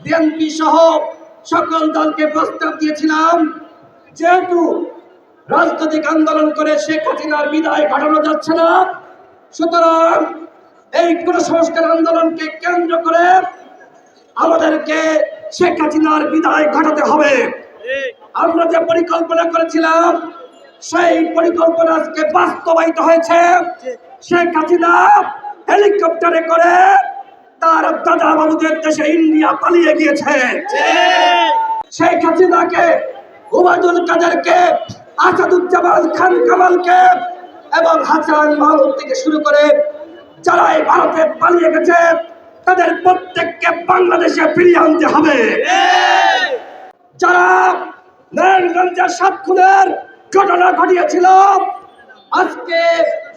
BNP সহ সকল দলকে প্রস্তাব দিয়েছিলাম, যেহেতু রাজনৈতিক আন্দোলন করে শেখ হাসিনার বিদায় ঘটানো যাচ্ছে না, সুতরাং এই কুসংস্কার আন্দোলনকে কেন্দ্র করে আমাদেরকে শেখ হাসিনার বিদায় ঘটাতে হবে। আমরা যে পরিকল্পনা করেছিলাম সেই পরিকল্পনা আজকে বাস্তবায়িত হয়েছে। শেখ হাসিনা হেলিকপ্টারে করে তার দাদা বাবুদের দেশে ইন্ডিয়া পালিয়ে গিয়েছে। শেখ হাসিনাকে, ওবায়দুল কাদেরকে, আসাদুজ্জামান খান কামালকে এবং হাসান মাহমুদ থেকে শুরু করে যারা এই ভারতে পালিয়ে গেছে তাদের প্রত্যেককে বাংলাদেশে ফিরিয়ে আনতে হবে। যারা নারায়ণগঞ্জের ৭ খুনের ঘটনা ঘটিয়েছিল, আজকে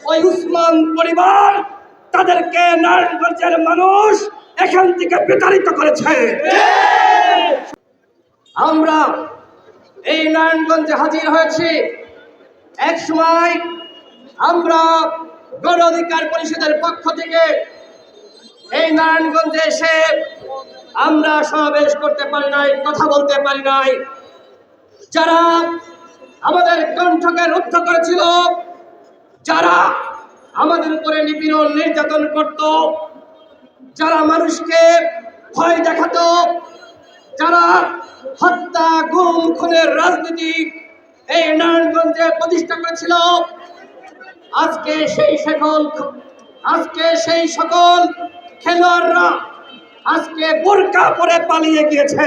ওই উসমান পরিবার তাদেরকে নারায়ণগঞ্জের মানুষ এখান থেকে বিতাড়িত করেছে। আমরা এই নারায়ণগঞ্জে হাজির হয়েছি। এক সময় আমরা গণ অধিকার পরিষদের পক্ষ থেকে এই নারায়ণগঞ্জে এসে আমরা সমাবেশ করতে পারি নাই, কথা বলতে পারি নাই। যারা আমাদের কণ্ঠকে রুদ্ধ করেছিল, যারা আমাদের উপরে নিপীড়ন নির্যাতন করত, যারা মানুষকে ভয় দেখাতো, যারা হত্যা গুম খুনের রাজনীতি এই নারায়ণগঞ্জে প্রতিষ্ঠা করেছিল, আজকে সেই সকল খেলোয়াড়রা আজকে বোরকা পরে পালিয়ে গিয়েছে।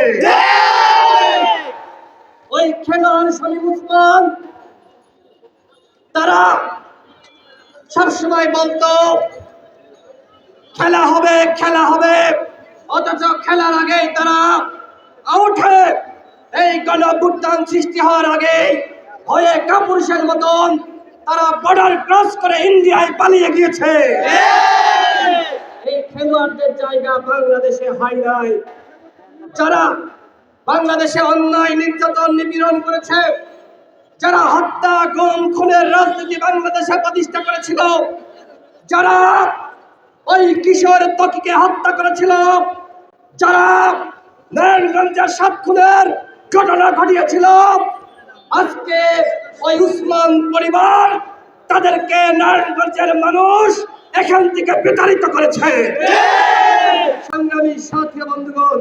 ওই খেলোয়াড় শরীফ উসমান তারা সবসময় বলতো খেলা হবে খেলা হবে, অথচ খেলার আগে তারা উঠে এই গণঅভ্যুত্থান সৃষ্টি হওয়ার আগে হয়ে কাপুরুষের মতন তারা বর্ডার ক্রস করে ইন্ডিয়ায় পালিয়ে গিয়েছে। এই খেলোয়াড়দের জায়গা বাংলাদেশে হয় নাই। যারা বাংলাদেশে অন্যায় নির্যাতন নিপীড়ন করেছে, যারা হত্যা গুম খুনের রাজনীতি বাংলাদেশে প্রতিষ্ঠা করেছিল, যারা ওই কিশোর ত্বকীকে হত্যা করেছিল, যারা নারায়ণগঞ্জের ৭ খুনের ঘটনা ঘটিয়েছিল, আজকে ওই উসমান পরিবার তাদেরকে নারায়ণগঞ্জের মানুষ এখান থেকে বিতাড়িত করেছে। সংগ্রামী সাথী বন্ধুগণ,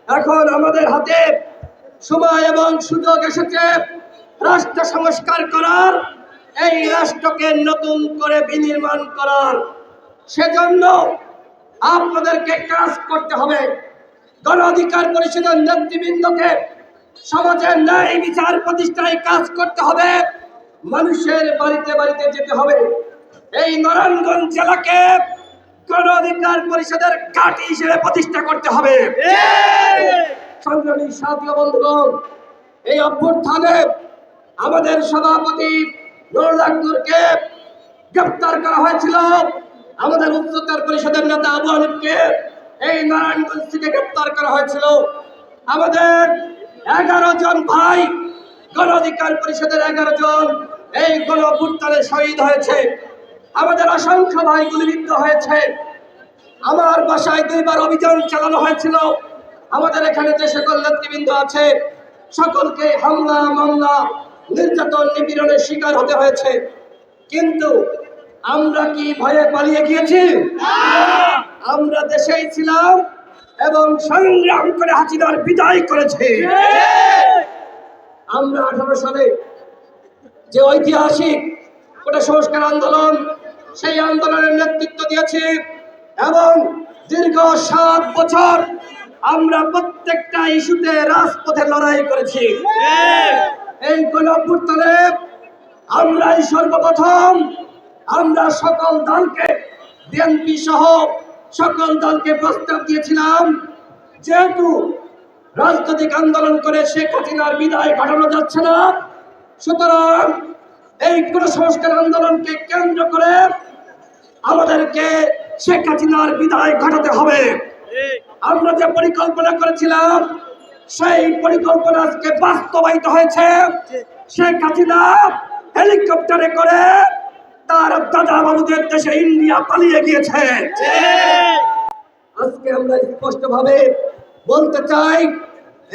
এখন আমাদের হাতে সময় এবং সুযোগ এসেছে রাষ্ট্র সংস্কার করার, এই রাষ্ট্রকে নতুন করে বিনির্মাণ করার। সেজন্য আপনাদেরকে কাজ করতে হবে। গণ অধিকার পরিষদের নেতৃবৃন্দকে সমাজের ন্যায় বিচার প্রতিষ্ঠায় কাজ করতে হবে। মানুষের বাড়িতে বাড়িতে যেতে হবে। এই নারায়ণগঞ্জ জেলাকে গণ অধিকার পরিষদের ঘাঁটি হিসেবে প্রতিষ্ঠা করতে হবে। সংগ্রামী সাথী বন্ধুগণ, এই অভ্যুত্থানে আমাদের সভাপতি নুরুল হক নূরকে গ্রেফতার করা হয়েছিল। আমাদের উচ্চতর পরিষদের নেতা আবু হানিফকে এই নারায়ণগঞ্জ থেকে গ্রেফতার করা হয়েছিল। আমাদের 11 জন ভাই গণ অধিকার পরিষদের 11 জন এই গণ অভ্যুত্থানে শহীদ হয়েছে। আমাদের অসংখ্য ভাই গুলিবিদ্ধ হয়েছে। আমার বাসায় 2 বার অভিযান চালানো হয়েছিল। আমাদের এখানে যে সকল নেতৃবৃন্দ আছে সকলকে হামলা মামলা নির্যাতন নিপীড়নের শিকার হতে হয়েছে। কিন্তু আমরা কি ভয়ে পালিয়ে গিয়েছি? আমরা দেশেই ছিলাম এবং সংগ্রাম করে হাসিনার বিদায় করেছে। আমরা 18 সালে যে ঐতিহাসিক কোটা সংস্কার আন্দোলন, সেই আন্দোলনের নেতৃত্ব দিয়েছি এবং দীর্ঘ 7 বছর আমরা প্রত্যেকটা ইস্যুতে রাজপথে লড়াই করেছি। এই গণঅভ্যুত্থানে আমরাই সর্বপ্রথম আমরা সকল দলকে, বিএনপি সহ সকল দলকে প্রস্তাব দিয়েছিলাম, যেহেতু রাজনৈতিক আন্দোলন করে শেখ হাসিনার বিদায় ঘটানো যাচ্ছে না, সুতরাং এই কুসংস্কার আন্দোলনকে কেন্দ্র করে আমাদেরকে শেখ হাসিনার বিদায় ঘটাতে হবে। আমরা যে পরিকল্পনা করেছিলাম সেই পরিকল্পনা আজকে বাস্তবায়িত হয়েছে। শেখ হাসিনা হেলিকপ্টারে করে তার দাদা বাবুদের দেশে ইন্ডিয়া পালিয়ে গিয়েছে। আজকে আমরা স্পষ্টভাবে বলতে চাই,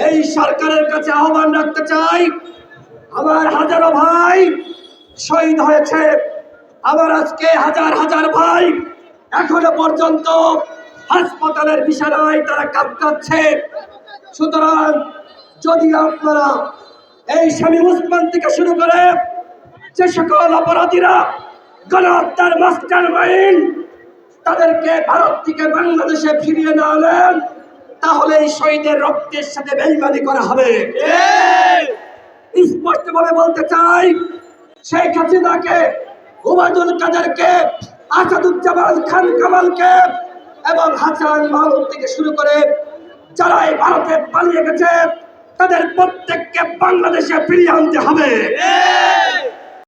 এই সরকারের কাছে আহ্বান রাখতে চাই, আমার হাজারো ভাই শহীদ হয়েছে, আবার আজকে হাজার হাজার ভাই এখনো পর্যন্ত হাসপাতালের বিছানায় তারা কাঁদছে। সুতরাং যদি আপনারা এই শামীম ওসমান থেকে শুরু করে যে সকল অপরাধীরা গণহত্যার মাস্টার মাইন্ড তাদেরকে ভারত থেকে বাংলাদেশে ফিরিয়ে না আনেন, তাহলে এই শহীদের রক্তের সাথে বেইমানি করা হবে। স্পষ্টভাবে বলতে চাই, শেখ হাসিনাকে, ওবায়দুল কাদেরকে, আসাদুজ্জামান খান কামালকে এবং হাসান মাহমুদ থেকে শুরু করে যারা এই ভারতে পালিয়ে গেছে তাদের প্রত্যেককে বাংলাদেশে ফিরিয়ে আনতে হবে।